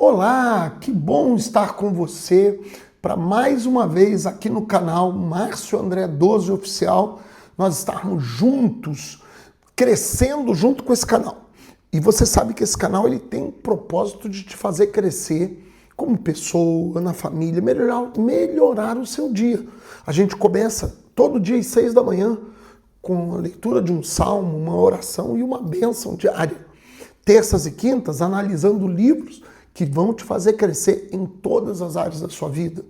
Olá, que bom estar com você para mais uma vez aqui no canal Márcio André 12 Oficial, nós estarmos juntos, crescendo junto com esse canal. E você sabe que esse canal ele tem o propósito de te fazer crescer como pessoa, na família, melhorar o seu dia. A gente começa todo dia às 6 da manhã com a leitura de um salmo, uma oração e uma bênção diária. Terças e quintas analisando livros que vão te fazer crescer em todas as áreas da sua vida.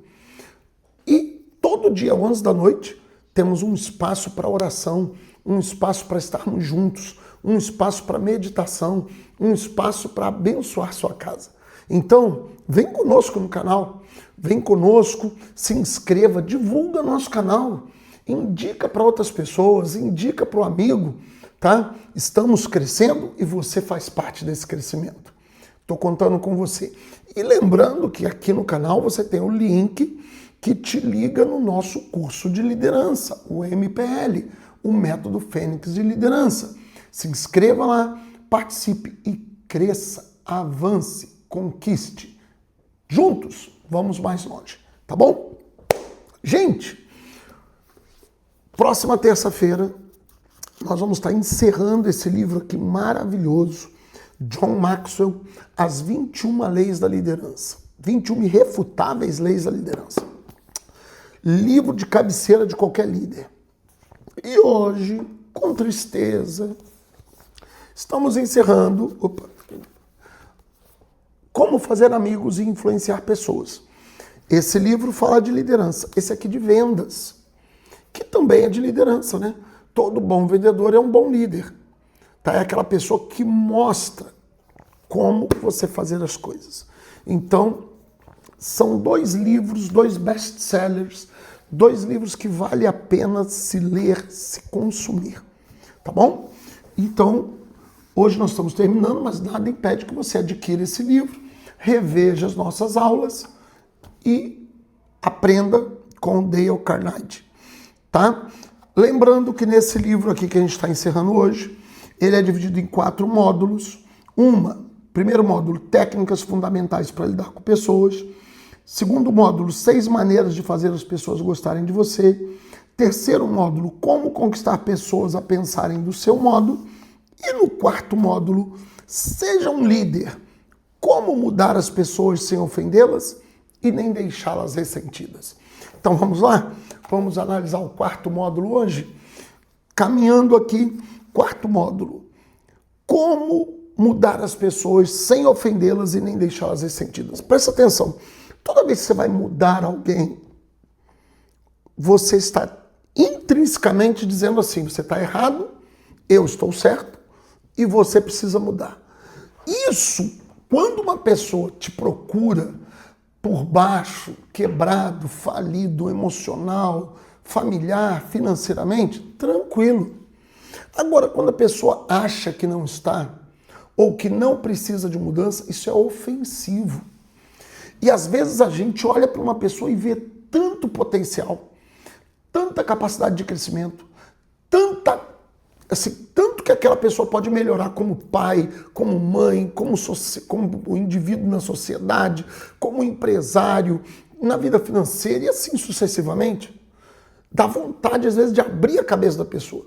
E todo dia, 11 da noite, temos um espaço para oração, um espaço para estarmos juntos, um espaço para meditação, um espaço para abençoar sua casa. Então, vem conosco no canal, vem conosco, se inscreva, divulga nosso canal, indica para outras pessoas, indica para o amigo, tá? Estamos crescendo e você faz parte desse crescimento. Estou contando com você. E lembrando que aqui no canal você tem o link que te liga no nosso curso de liderança, o MPL, o Método Fênix de Liderança. Se inscreva lá, participe e cresça, avance, conquiste. Juntos, vamos mais longe, tá bom? Gente, próxima terça-feira nós vamos estar encerrando esse livro aqui maravilhoso, John Maxwell, As 21 Leis da Liderança. 21 irrefutáveis leis da liderança. Livro de cabeceira de qualquer líder. E hoje, com tristeza, estamos encerrando Como Fazer Amigos e Influenciar Pessoas. Esse livro fala de liderança. Esse aqui de vendas, que também é de liderança, né? Todo bom vendedor é um bom líder. Tá? É aquela pessoa que mostra como você fazer as coisas. Então, são dois livros, dois best-sellers, dois livros que vale a pena se ler, se consumir. Tá bom? Então, hoje nós estamos terminando, mas nada impede que você adquira esse livro, reveja as nossas aulas e aprenda com Dale Carnegie. Tá? Lembrando que nesse livro aqui que a gente está encerrando hoje, ele é dividido em 4 módulos. Primeiro módulo, técnicas fundamentais para lidar com pessoas. Segundo módulo, 6 maneiras de fazer as pessoas gostarem de você. Terceiro módulo, como conquistar pessoas a pensarem do seu modo. E no quarto módulo, seja um líder. Como mudar as pessoas sem ofendê-las e nem deixá-las ressentidas. Então vamos lá? Vamos analisar o quarto módulo hoje? Caminhando aqui, quarto módulo. Como mudar as pessoas sem ofendê-las e nem deixá-las ressentidas. Presta atenção. Toda vez que você vai mudar alguém, você está intrinsecamente dizendo assim, você está errado, eu estou certo e você precisa mudar. Isso, quando uma pessoa te procura por baixo, quebrado, falido, emocional, familiar, financeiramente, tranquilo. Agora, quando a pessoa acha que não está, ou que não precisa de mudança, isso é ofensivo. E às vezes a gente olha para uma pessoa e vê tanto potencial, tanta capacidade de crescimento, tanto que aquela pessoa pode melhorar como pai, como mãe, como indivíduo na sociedade, como empresário, na vida financeira e assim sucessivamente. Dá vontade, às vezes, de abrir a cabeça da pessoa.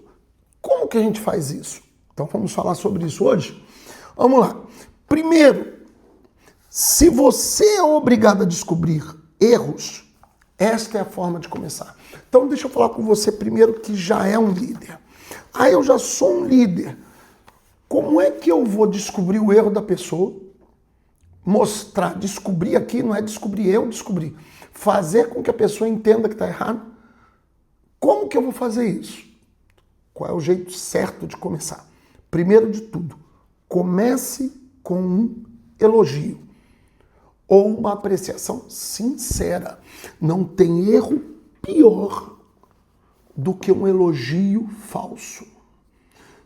Como que a gente faz isso? Então vamos falar sobre isso hoje? Vamos lá. Primeiro, se você é obrigado a descobrir erros, esta é a forma de começar. Então deixa eu falar com você primeiro que já é um líder. Eu já sou um líder. Como é que eu vou descobrir o erro da pessoa? Mostrar, descobrir aqui não é descobrir eu, descobrir. Fazer com que a pessoa entenda que está errado. Como que eu vou fazer isso? Qual é o jeito certo de começar? Primeiro de tudo, comece com um elogio ou uma apreciação sincera. Não tem erro pior do que um elogio falso.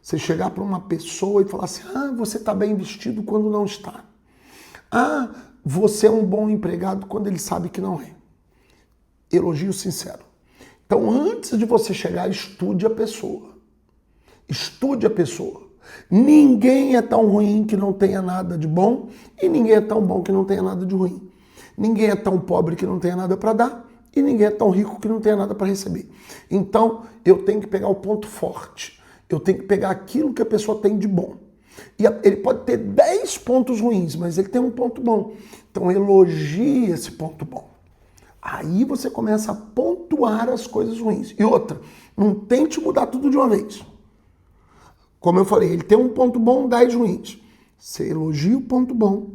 Você chegar para uma pessoa e falar assim, você está bem vestido quando não está. Você é um bom empregado quando ele sabe que não é. Elogio sincero. Então, antes de você chegar, estude a pessoa. Estude a pessoa. Ninguém é tão ruim que não tenha nada de bom e ninguém é tão bom que não tenha nada de ruim. Ninguém é tão pobre que não tenha nada para dar e ninguém é tão rico que não tenha nada para receber. Então, eu tenho que pegar o ponto forte. Eu tenho que pegar aquilo que a pessoa tem de bom. E ele pode ter 10 pontos ruins, mas ele tem um ponto bom. Então, elogie esse ponto bom. Aí você começa a pontuar as coisas ruins. E outra, não tente mudar tudo de uma vez. Como eu falei, ele tem um ponto bom, 10 ruins. Você elogia o ponto bom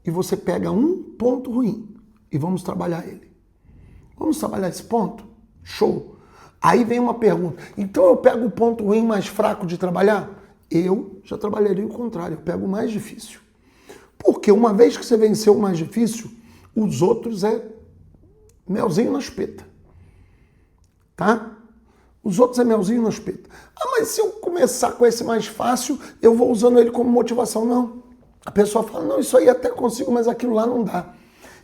e você pega um ponto ruim e vamos trabalhar ele. Vamos trabalhar esse ponto? Show! Aí vem uma pergunta. Então eu pego o ponto ruim mais fraco de trabalhar? Eu já trabalharia o contrário, eu pego o mais difícil. Porque uma vez que você venceu o mais difícil, os outros é melzinho na espeta. Tá? Os outros é melzinho na espeta. Ah, mas se eu começar com esse mais fácil, eu vou usando ele como motivação. Não. A pessoa fala, não, isso aí até consigo, mas aquilo lá não dá.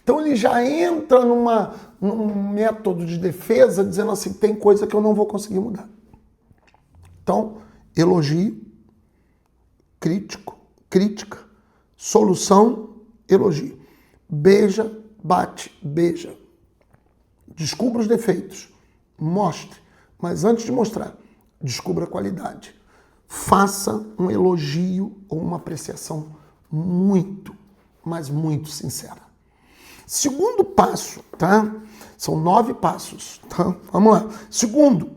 Então ele já entra num método de defesa, dizendo assim, tem coisa que eu não vou conseguir mudar. Então, elogio, crítica, solução, elogio. Beija, bate, beija. Descubra os defeitos, mostre. Mas antes de mostrar, descubra a qualidade. Faça um elogio ou uma apreciação muito, mas muito sincera. Segundo passo, tá? São 9 passos, tá? Vamos lá. Segundo,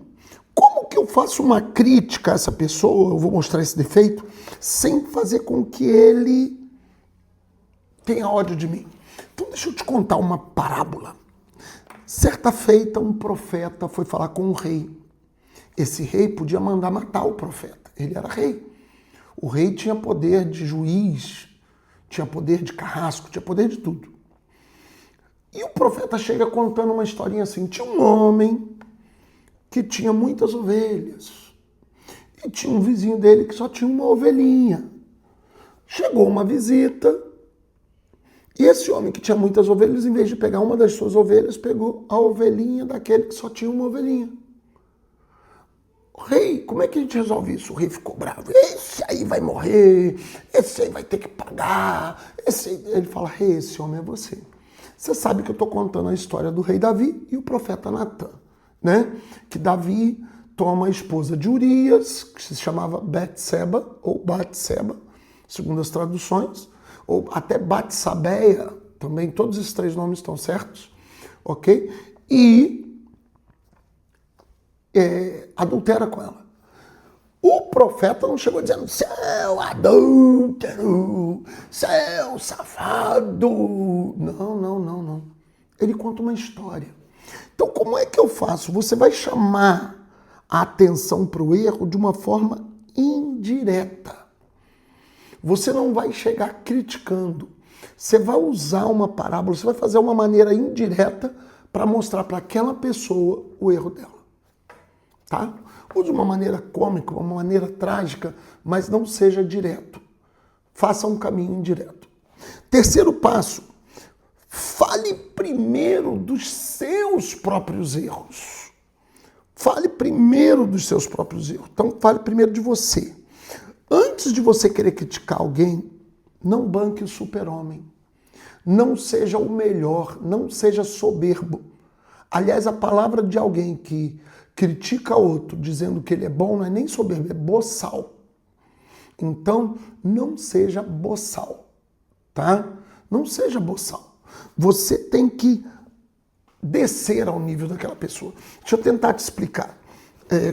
como que eu faço uma crítica a essa pessoa, eu vou mostrar esse defeito, sem fazer com que ele tenha ódio de mim? Então deixa eu te contar uma parábola. Certa feita, um profeta foi falar com um rei. Esse rei podia mandar matar o profeta. Ele era rei. O rei tinha poder de juiz, tinha poder de carrasco, tinha poder de tudo. E o profeta chega contando uma historinha assim. Tinha um homem que tinha muitas ovelhas. E tinha um vizinho dele que só tinha uma ovelhinha. Chegou uma visita. E esse homem que tinha muitas ovelhas, em vez de pegar uma das suas ovelhas, pegou a ovelhinha daquele que só tinha uma ovelhinha. Rei, como é que a gente resolve isso? O rei ficou bravo. Esse aí vai morrer, esse aí vai ter que pagar. Ele fala, rei, esse homem é você. Você sabe que eu estou contando a história do rei Davi e o profeta Natã, né? Que Davi toma a esposa de Urias, que se chamava Betseba, ou Batseba, segundo as traduções, ou até Batsabeia, também todos esses 3 nomes estão certos, ok? E adultera com ela. O profeta não chegou dizendo, seu adúltero, seu safado. Não. Ele conta uma história. Então, como é que eu faço? Você vai chamar a atenção para o erro de uma forma indireta. Você não vai chegar criticando. Você vai usar uma parábola, você vai fazer uma maneira indireta para mostrar para aquela pessoa o erro dela. Tá? Ou de uma maneira cômica, uma maneira trágica, mas não seja direto. Faça um caminho indireto. Terceiro passo, fale primeiro dos seus próprios erros. Fale primeiro dos seus próprios erros. Então, fale primeiro de você. Antes de você querer criticar alguém, não banque o super-homem. Não seja o melhor, não seja soberbo. Aliás, a palavra de alguém que critica outro dizendo que ele é bom não é nem soberbo, é boçal. Então, não seja boçal, tá? Não seja boçal. Você tem que descer ao nível daquela pessoa. Deixa eu tentar te explicar.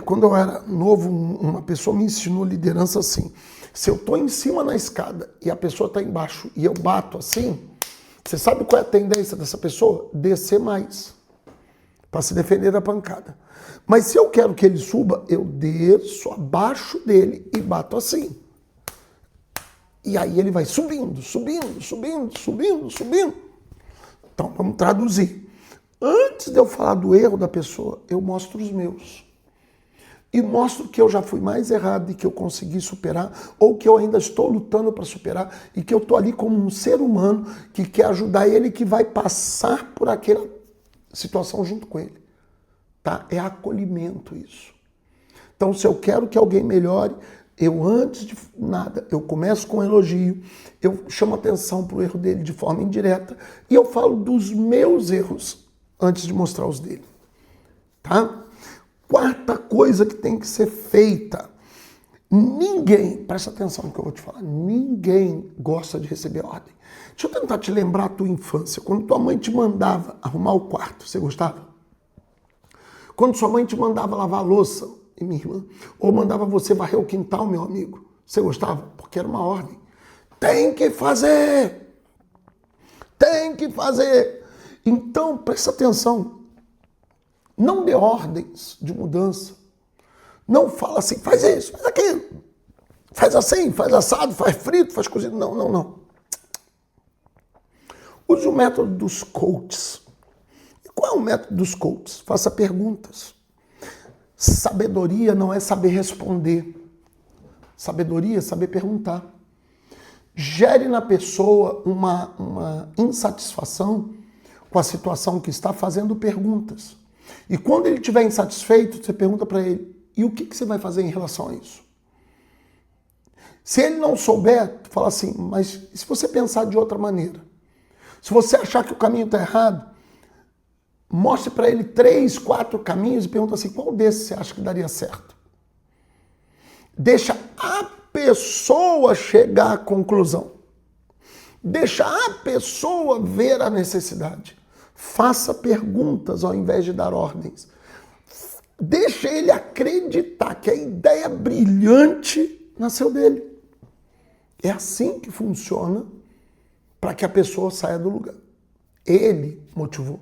Quando eu era novo, uma pessoa me ensinou liderança assim. Se eu estou em cima na escada e a pessoa está embaixo e eu bato assim, você sabe qual é a tendência dessa pessoa? Descer mais, para se defender da pancada. Mas se eu quero que ele suba, eu desço abaixo dele e bato assim. E aí ele vai subindo. Então vamos traduzir. Antes de eu falar do erro da pessoa, eu mostro os meus. E mostro que eu já fui mais errado e que eu consegui superar, ou que eu ainda estou lutando para superar, e que eu estou ali como um ser humano que quer ajudar ele, que vai passar por aquela situação junto com ele. Tá? É acolhimento isso. Então, se eu quero que alguém melhore, Eu, antes de nada, eu começo com um elogio, eu chamo atenção para o erro dele de forma indireta e eu falo dos meus erros antes de mostrar os dele. Tá? Quarta coisa que tem que ser feita. Ninguém, presta atenção no que eu vou te falar, ninguém gosta de receber ordem. Deixa eu tentar te lembrar a tua infância. Quando tua mãe te mandava arrumar o quarto, você gostava? Quando sua mãe te mandava lavar a louça, e minha irmã, ou mandava você varrer o quintal, meu amigo, você gostava? Porque era uma ordem. Tem que fazer! Tem que fazer! Então, presta atenção. Não dê ordens de mudança. Não fala assim, faz isso, faz aquilo. Faz assim, faz assado, faz frito, faz cozido. Não, não, não. Use o método dos coaches. E qual é o método dos coaches? Faça perguntas. Sabedoria não é saber responder. Sabedoria é saber perguntar. Gere na pessoa uma insatisfação com a situação que está, fazendo perguntas. E quando ele estiver insatisfeito, você pergunta para ele, e o que você vai fazer em relação a isso? Se ele não souber, fala assim, mas e se você pensar de outra maneira? Se você achar que o caminho está errado, mostre para ele 3, 4 caminhos e pergunta assim, qual desses você acha que daria certo? Deixa a pessoa chegar à conclusão. Deixa a pessoa ver a necessidade. Faça perguntas ao invés de dar ordens. Deixa ele acreditar que a ideia brilhante nasceu dele. É assim que funciona para que a pessoa saia do lugar. Ele motivou,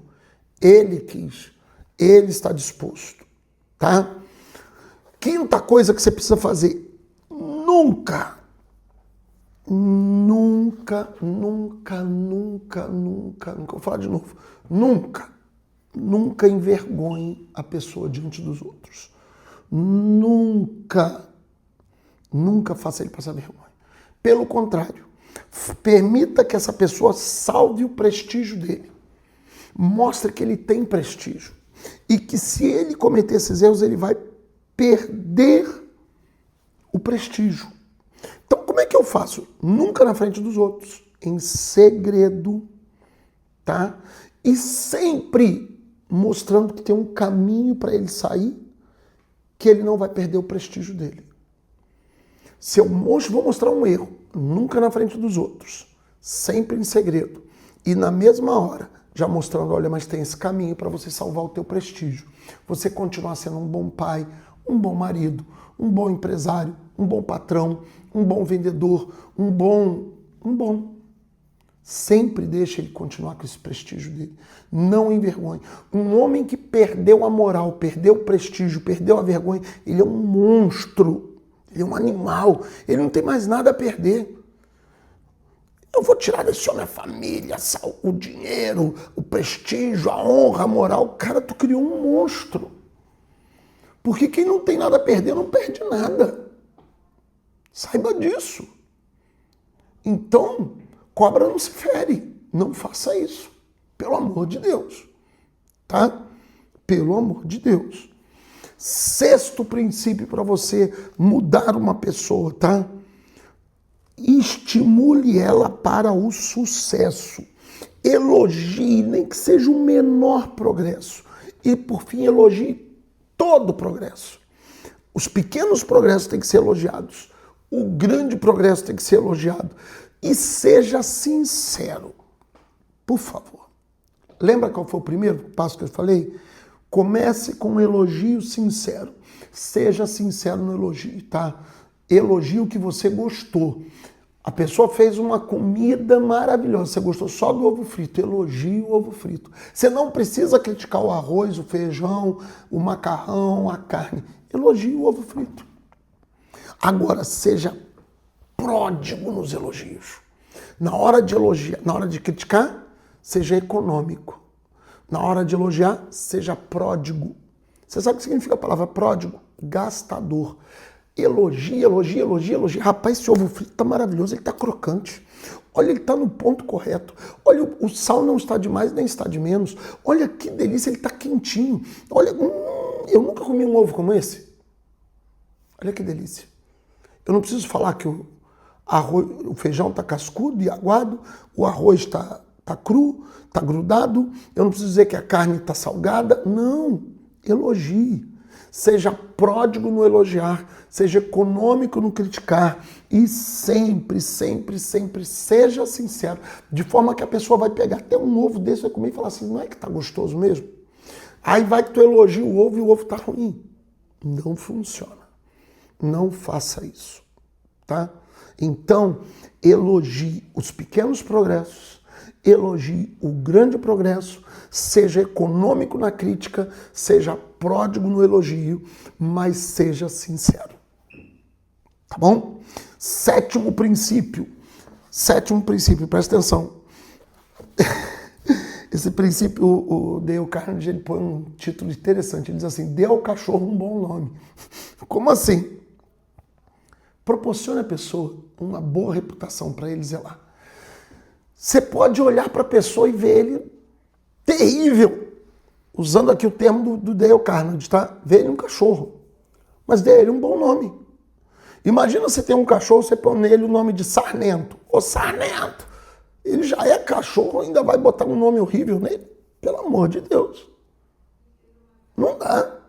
ele quis, ele está disposto, tá? Quinta coisa que você precisa fazer, nunca vou falar de novo, nunca envergonhe a pessoa diante dos outros. Nunca faça ele passar vergonha. Pelo contrário, permita que essa pessoa salve o prestígio dele. Mostre que ele tem prestígio. E que se ele cometer esses erros, ele vai perder o prestígio. Então, como é que eu faço? Nunca na frente dos outros. Em segredo, tá? E sempre mostrando que tem um caminho para ele sair, que ele não vai perder o prestígio dele. Se eu vou mostrar um erro, nunca na frente dos outros, sempre em segredo. E na mesma hora, já mostrando, olha, mas tem esse caminho para você salvar o teu prestígio. Você continuar sendo um bom pai, um bom marido, um bom empresário, um bom patrão, um bom vendedor, um bom. Sempre deixa ele continuar com esse prestígio dele. Não envergonhe. Um homem que perdeu a moral, perdeu o prestígio, perdeu a vergonha, ele é um monstro. Ele é um animal. Ele não tem mais nada a perder. Eu vou tirar desse homem a família, o dinheiro, o prestígio, a honra, a moral. Cara, tu criou um monstro. Porque quem não tem nada a perder não perde nada. Saiba disso. Então, cobra não se fere. Não faça isso. Pelo amor de Deus. Tá? Pelo amor de Deus. Sexto princípio para você mudar uma pessoa, tá? Estimule ela para o sucesso. Elogie, nem que seja o menor progresso. E, por fim, elogie todo o progresso. Os pequenos progressos têm que ser elogiados. O grande progresso tem que ser elogiado. E seja sincero. Por favor. Lembra qual foi o primeiro passo que eu falei? Comece com um elogio sincero. Seja sincero no elogio, tá? Elogie o que você gostou. A pessoa fez uma comida maravilhosa. Você gostou só do ovo frito. Elogie o ovo frito. Você não precisa criticar o arroz, o feijão, o macarrão, a carne. Elogie o ovo frito. Agora, seja pródigo nos elogios. Na hora de elogiar, na hora de criticar, seja econômico. Na hora de elogiar, seja pródigo. Você sabe o que significa a palavra pródigo? Gastador. Elogia, elogia, elogia, elogia. Rapaz, esse ovo frito tá maravilhoso, ele tá crocante. Olha, ele tá no ponto correto. Olha, o sal não está de mais nem está de menos. Olha que delícia, ele tá quentinho. Olha, eu nunca comi um ovo como esse. Olha que delícia. Eu não preciso falar que o feijão está cascudo e aguado, o arroz está cru, está grudado. Eu não preciso dizer que a carne está salgada. Não, elogie. Seja pródigo no elogiar, seja econômico no criticar e sempre, sempre, sempre seja sincero, de forma que a pessoa vai pegar até um ovo desse, vai comer e falar assim, não é que tá gostoso mesmo? Aí vai que tu elogia o ovo e o ovo tá ruim. Não funciona. Não faça isso, tá? Então, elogie os pequenos progressos, elogie o grande progresso, seja econômico na crítica, seja pródigo no elogio, mas seja sincero. Tá bom? Sétimo princípio, presta atenção. Esse princípio, o Dale Carnegie, ele põe um título interessante, ele diz assim, dê ao cachorro um bom nome. Como assim? Proporcione à pessoa uma boa reputação para ele zelar. Você pode olhar para a pessoa e ver ele terrível, usando aqui o termo do Dale Carnegie, tá? Ver ele um cachorro, mas dê ele um bom nome. Imagina você tem um cachorro, você põe nele o nome de Sarnento. Ô Sarnento! Ele já é cachorro, ainda vai botar um nome horrível nele? Pelo amor de Deus. Não dá.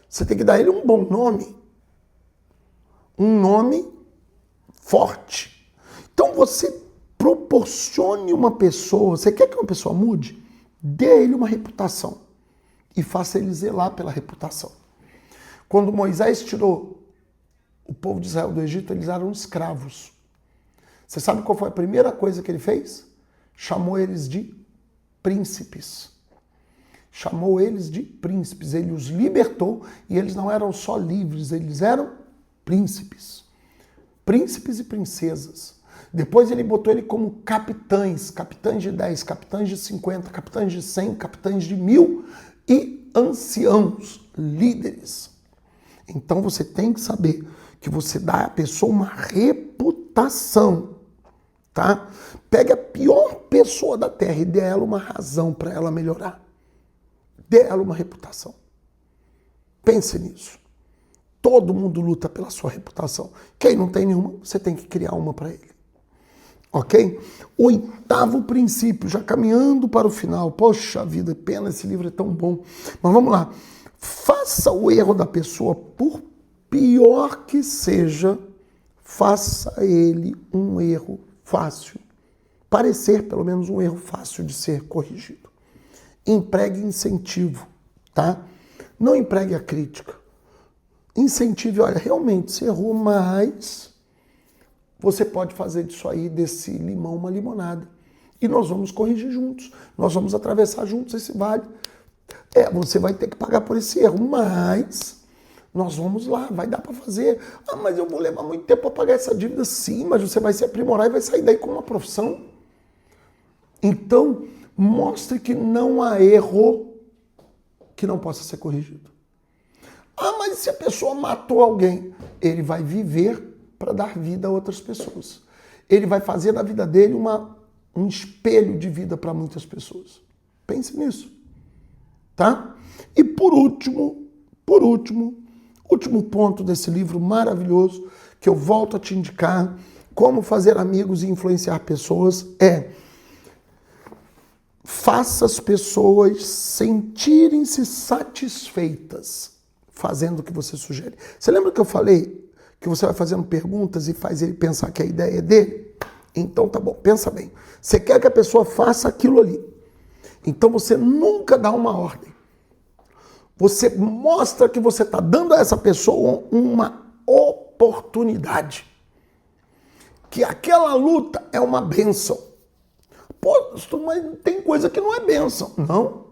Você tem que dar ele um bom nome. Um nome forte. Então você proporcione uma pessoa, você quer que uma pessoa mude? Dê a ele uma reputação e faça ele zelar pela reputação. Quando Moisés tirou o povo de Israel do Egito, eles eram escravos. Você sabe qual foi a primeira coisa que ele fez? Chamou eles de príncipes. Chamou eles de príncipes. Ele os libertou e eles não eram só livres, eles eram príncipes. Príncipes e princesas. Depois ele botou ele como capitães, capitães de 10, capitães de 50, capitães de 100, capitães de 1000 e anciãos, líderes. Então você tem que saber que você dá à pessoa uma reputação, tá? Pega a pior pessoa da Terra e dê a ela uma razão para ela melhorar. Dê a ela uma reputação. Pense nisso. Todo mundo luta pela sua reputação. Quem não tem nenhuma, você tem que criar uma para ele. Ok? Oitavo princípio, já caminhando para o final. Poxa vida, pena, esse livro é tão bom. Mas vamos lá. Faça o erro da pessoa, por pior que seja, faça ele um erro fácil. Parecer, pelo menos, um erro fácil de ser corrigido. Empregue incentivo, tá? Não empregue a crítica. Incentive, olha, realmente, você errou, mas você pode fazer disso aí, desse limão, uma limonada. E nós vamos corrigir juntos. Nós vamos atravessar juntos esse vale. Você vai ter que pagar por esse erro, mas nós vamos lá, vai dar para fazer. Ah, mas eu vou levar muito tempo para pagar essa dívida. Sim, mas você vai se aprimorar e vai sair daí com uma profissão. Então, mostre que não há erro que não possa ser corrigido. Ah, mas se a pessoa matou alguém, ele vai viver para dar vida a outras pessoas. Ele vai fazer da vida dele um espelho de vida para muitas pessoas. Pense nisso, tá? E por último ponto desse livro maravilhoso, que eu volto a te indicar, como fazer amigos e influenciar pessoas, faça as pessoas sentirem-se satisfeitas fazendo o que você sugere. Você lembra que eu falei que você vai fazendo perguntas e faz ele pensar que a ideia é dele? Então tá bom, pensa bem. Você quer que a pessoa faça aquilo ali. Então você nunca dá uma ordem. Você mostra que você está dando a essa pessoa uma oportunidade. Que aquela luta é uma bênção. Pô, mas tem coisa que não é bênção. Não.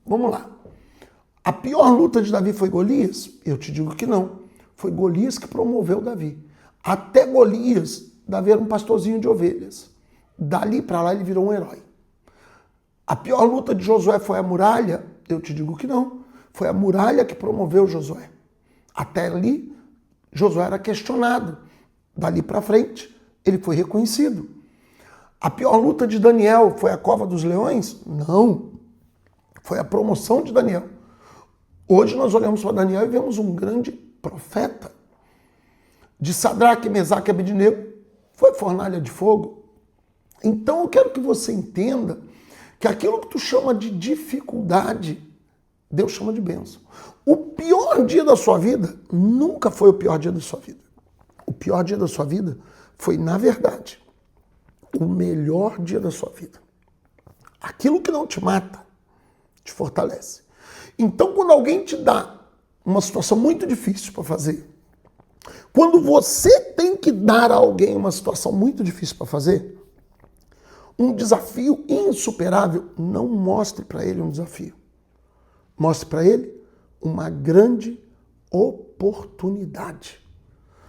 Vamos lá. A pior luta de Davi foi Golias? Eu te digo que não. Foi Golias que promoveu Davi. Até Golias, Davi era um pastorzinho de ovelhas. Dali para lá ele virou um herói. A pior luta de Josué foi a muralha? Eu te digo que não. Foi a muralha que promoveu Josué. Até ali, Josué era questionado. Dali para frente, ele foi reconhecido. A pior luta de Daniel foi a cova dos leões? Não. Foi a promoção de Daniel. Hoje nós olhamos para Daniel e vemos um grande profeta. de Sadraque, Mesaque e Abednego foi fornalha de fogo. Então eu quero que você entenda que aquilo que tu chama de dificuldade, Deus chama de bênção. O pior dia da sua vida nunca foi o pior dia da sua vida. O pior dia da sua vida foi, na verdade, o melhor dia da sua vida. Aquilo que não te mata, te fortalece. Então, quando alguém te dá uma situação muito difícil para fazer, quando você tem que dar a alguém uma situação muito difícil para fazer, um desafio insuperável, não mostre para ele um desafio. Mostre para ele uma grande oportunidade.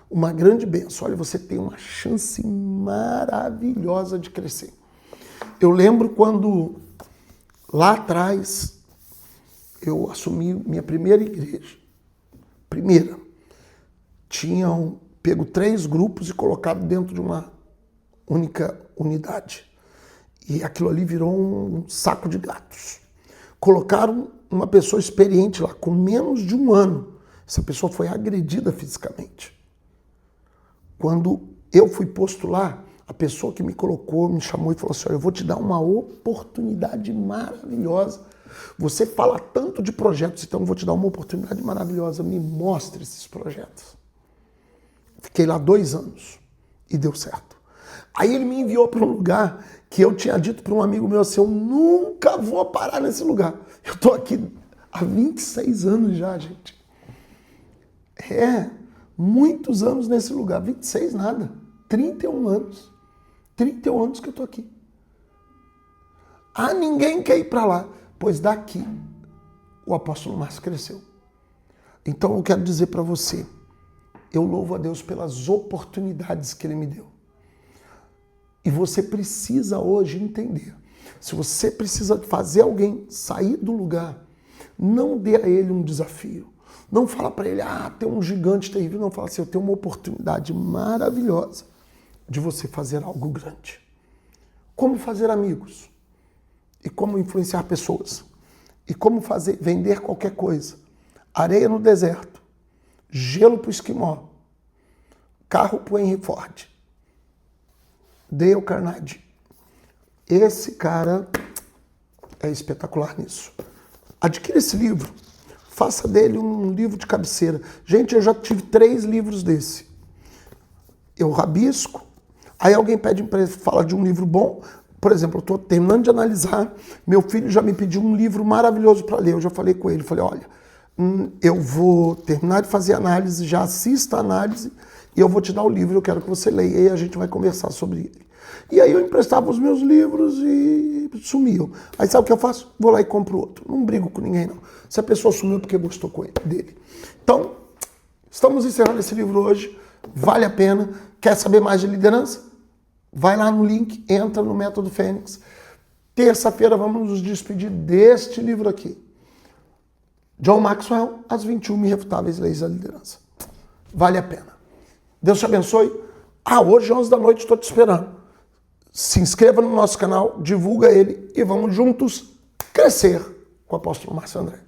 Uma grande bênção. Olha, você tem uma chance maravilhosa de crescer. Eu lembro quando, lá atrás, eu assumi minha primeira igreja. Primeira. Tinham pego 3 grupos e colocado dentro de uma única unidade. E aquilo ali virou um saco de gatos. Colocaram uma pessoa experiente lá, com menos de 1 ano. Essa pessoa foi agredida fisicamente. Quando eu fui posto lá, a pessoa que me colocou me chamou e falou assim, olha, eu vou te dar uma oportunidade maravilhosa. Você fala tanto de projetos, então eu vou te dar uma oportunidade maravilhosa. Me mostre esses projetos. Fiquei lá 2 anos e deu certo. Aí ele me enviou para um lugar que eu tinha dito para um amigo meu assim, eu nunca vou parar nesse lugar. Eu estou aqui há 26 anos já, gente. Muitos anos nesse lugar. 26 nada. 31 anos. 31 anos que eu estou aqui. Ah, ninguém quer ir para lá. Pois daqui o apóstolo Márcio cresceu. Então eu quero dizer para você, eu louvo a Deus pelas oportunidades que Ele me deu. E você precisa hoje entender. Se você precisa fazer alguém sair do lugar, não dê a ele um desafio. Não fala para ele, tem um gigante terrível. Não, fala assim, eu tenho uma oportunidade maravilhosa de você fazer algo grande. Como fazer amigos. E como influenciar pessoas. E como vender qualquer coisa. Areia no deserto. Gelo para o esquimó. Carro para o Henry Ford. Dale Carnegie. Esse cara é espetacular nisso. Adquira esse livro. Faça dele um livro de cabeceira. Gente, eu já tive 3 livros desse. Eu rabisco. Aí alguém pede para falar de um livro bom. Por exemplo, eu estou terminando de analisar. Meu filho já me pediu um livro maravilhoso para ler. Eu já falei com ele. Falei, olha, eu vou terminar de fazer a análise, já assista a análise e eu vou te dar o livro, eu quero que você leia e a gente vai conversar sobre ele. E aí eu emprestava os meus livros e sumiam. Aí sabe o que eu faço? Vou lá e compro outro. Não brigo com ninguém, não. Se a pessoa sumiu porque gostou dele. Então, estamos encerrando esse livro hoje. Vale a pena. Quer saber mais de liderança? Vai lá no link, entra no Método Fênix. Terça-feira vamos nos despedir deste livro aqui. John Maxwell, As 21 Irrefutáveis Leis da Liderança. Vale a pena. Deus te abençoe. Hoje, 11 da noite, estou te esperando. Se inscreva no nosso canal, divulga ele e vamos juntos crescer com o apóstolo Márcio André.